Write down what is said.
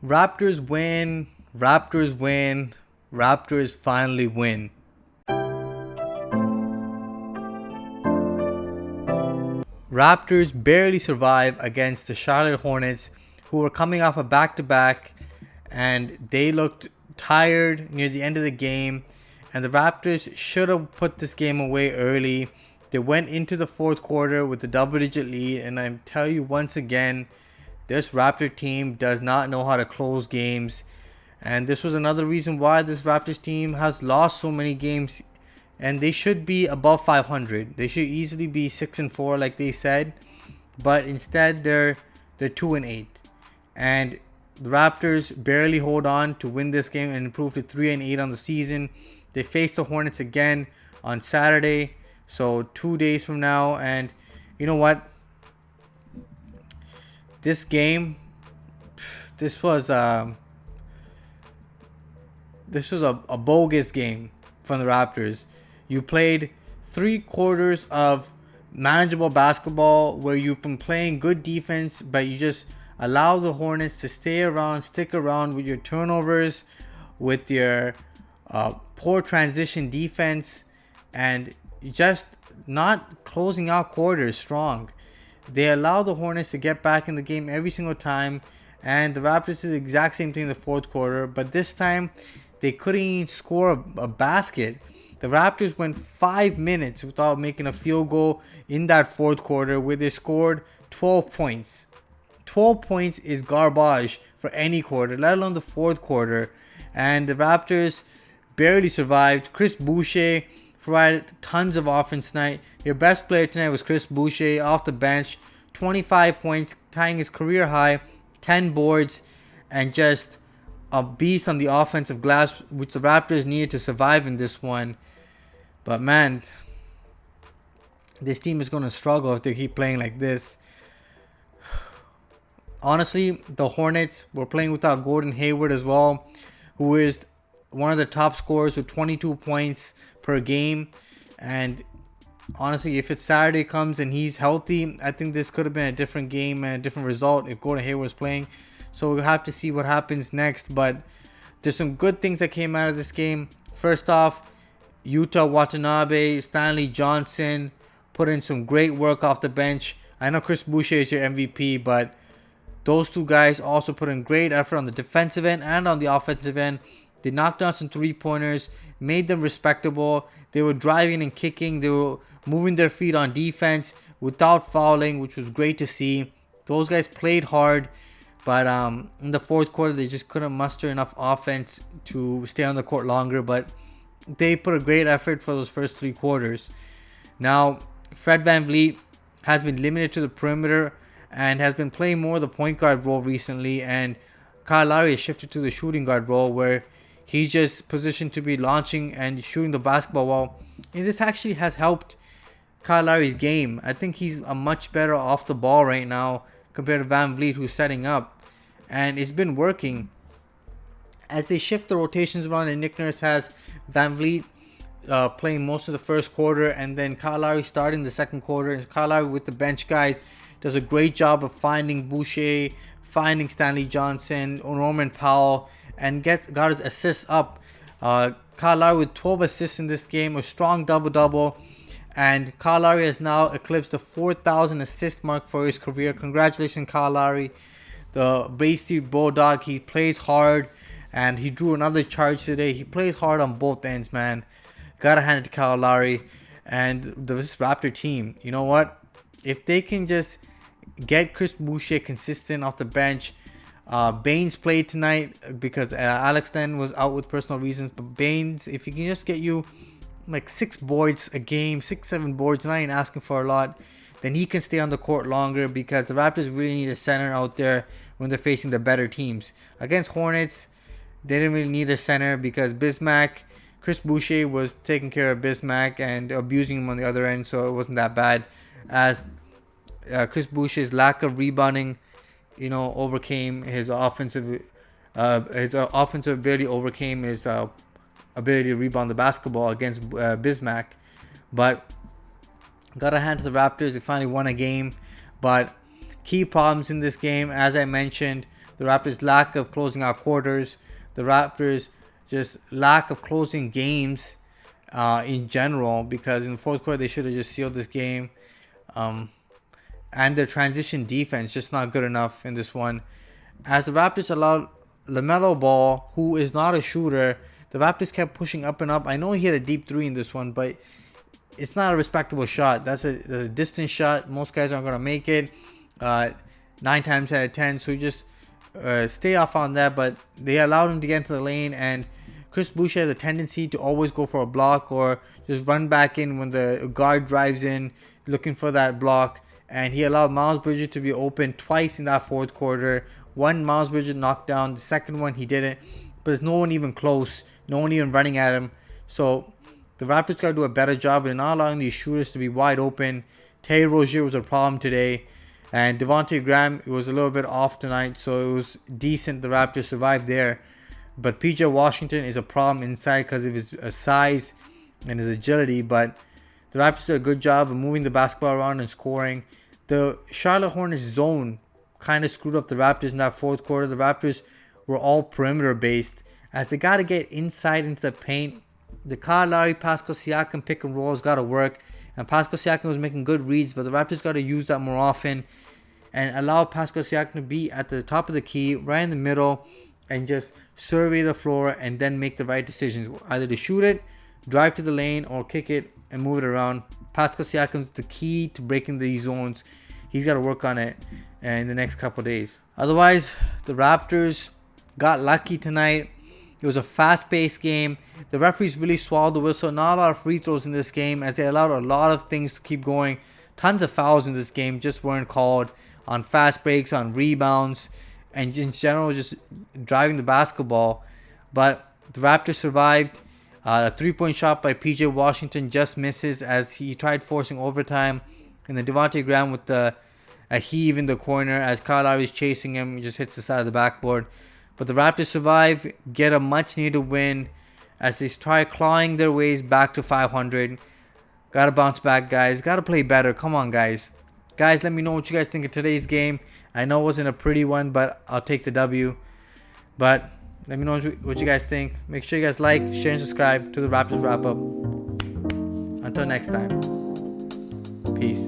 Raptors win. Raptors win. Raptors finally win. Raptors barely survive against the Charlotte Hornets, who were coming off a back-to-back, and they looked tired near the end of the game. And the Raptors should have put this game away early. They went into the fourth quarter with a double-digit lead, and I tell you once again, this Raptor team does not know how to close games. And this was another reason why this Raptors team has lost so many games. And they should be above 500. They should easily be 6-4 like they said. But instead they're 2-8. And the Raptors barely hold on to win this game and improve to 3-8 on the season. They face the Hornets again on Saturday. So 2 days from now. And you know what? This game, this was a bogus game from the Raptors. You played 3 quarters of manageable basketball where you've been playing good defense, but you just allow the Hornets to stick around with your turnovers, with your poor transition defense, and just not closing out quarters strong. They allow the Hornets to get back in the game every single time, and the Raptors did the exact same thing in the fourth quarter, but this time they couldn't even score a basket. The Raptors went 5 minutes without making a field goal in that fourth quarter, where they scored 12 points. 12 points is garbage for any quarter, let alone the fourth quarter. And the Raptors barely survived. Chris Boucher provided tons of offense tonight. Your best player tonight was Chris Boucher off the bench. 25 points, tying his career high, 10 boards, and just a beast on the offensive glass, which the Raptors needed to survive in this one. But man, this team is going to struggle if they keep playing like this. Honestly, the Hornets were playing without Gordon Hayward as well, who is one of the top scorers with 22 points per game. And honestly, if it's Saturday comes and he's healthy, I think this could have been a different game and a different result if Gordon Hayward was playing. So we'll have to see what happens next. But there's some good things that came out of this game. First off, Yuta Watanabe, Stanley Johnson put in some great work off the bench. I know Chris Boucher is your MVP, but those two guys also put in great effort on the defensive end and on the offensive end. They knocked down some 3-pointers, made them respectable. They were driving and kicking. They were moving their feet on defense without fouling, which was great to see. Those guys played hard, but in the fourth quarter, they just couldn't muster enough offense to stay on the court longer. But they put a great effort for those first 3 quarters. Now, Fred VanVleet has been limited to the perimeter and has been playing more the point guard role recently. And Kyle Lowry has shifted to the shooting guard role, where he's just positioned to be launching and shooting the basketball well. And this actually has helped Kyle Lowry's game. I think he's a much better off the ball right now compared to VanVleet, who's setting up. And it's been working. As they shift the rotations around, and Nick Nurse has VanVleet playing most of the first quarter, and then Kyle Lowry starting the second quarter. And Kyle Lowry with the bench guys does a great job of finding Boucher, finding Stanley Johnson, Norman Powell, and got his assists up. Kyle Lowry with 12 assists in this game, a strong double-double. And Kyle Lowry has now eclipsed the 4,000 assist mark for his career. Congratulations, Kyle Lowry, the Bay State Bulldog. He plays hard, and he drew another charge today. He plays hard on both ends, man. Gotta hand it to Kyle Lowry. And this Raptor team, you know what? If they can just get Chris Boucher consistent off the bench. Baines played tonight because Alex Len was out with personal reasons. But Baines, if he can just get you like 6 boards a game, 6-7 boards, not even asking for a lot, then he can stay on the court longer, because the Raptors really need a center out there when they're facing the better teams. Against Hornets, they didn't really need a center because Chris Boucher was taking care of Bismack and abusing him on the other end, so it wasn't that bad. As Chris Boucher's lack of rebounding, overcame his offensive ability, overcame his ability to rebound the basketball against Bismack. But got a hand to the Raptors. They finally won a game. But key problems in this game, as I mentioned, the the Raptors' lack of closing out quarters, the Raptors' just lack of closing games in general, because in the fourth quarter they should have just sealed this game. And their transition defense just not good enough in this one. As the Raptors allowed LaMelo Ball, who is not a shooter, the Raptors kept pushing up and up. I know he hit a deep three in this one, but it's not a respectable shot. That's a distance shot. Most guys aren't going to make it 9 times out of 10. So you just stay off on that. But they allowed him to get into the lane. And Chris Boucher has a tendency to always go for a block or just run back in when the guard drives in looking for that block. And he allowed Miles Bridges to be open twice in that fourth quarter. One, Miles Bridges knocked down. The second one, he didn't. But there's no one even close. No one even running at him. So the Raptors got to do a better job in not allowing these shooters to be wide open. Terry Rozier was a problem today. And Devontae Graham was a little bit off tonight. So it was decent. The Raptors survived there. But PJ Washington is a problem inside because of his size and his agility. But the Raptors did a good job of moving the basketball around and scoring. The Charlotte Hornets zone kind of screwed up the Raptors in that fourth quarter. The Raptors were all perimeter based, as they got to get inside into the paint. The Kyle Lowry, Pascal Siakam pick and rolls got to work, and Pascal Siakam was making good reads, but the Raptors got to use that more often and allow Pascal Siakam to be at the top of the key, right in the middle, and just survey the floor and then make the right decisions, either to shoot it, drive to the lane, or kick it and move it around. Pascal Siakam's the key to breaking these zones. He's got to work on it in the next couple of days. Otherwise, the Raptors got lucky tonight. It was a fast-paced game. The referees really swallowed the whistle. Not a lot of free throws in this game, as they allowed a lot of things to keep going. Tons of fouls in this game just weren't called on fast breaks, on rebounds, and in general just driving the basketball. But the Raptors survived. A three-point shot by PJ Washington just misses as he tried forcing overtime. And then Devontae Graham with a heave in the corner as Kyle Lowry is chasing him. He just hits the side of the backboard. But the Raptors survive, get a much-needed win as they try clawing their ways back to 500. Got to bounce back, guys. Got to play better. Come on, guys. Guys, let me know what you guys think of today's game. I know it wasn't a pretty one, but I'll take the W. But let me know what you guys think. Make sure you guys like, share, and subscribe to the Raptors Wrap Up. Until next time. Peace.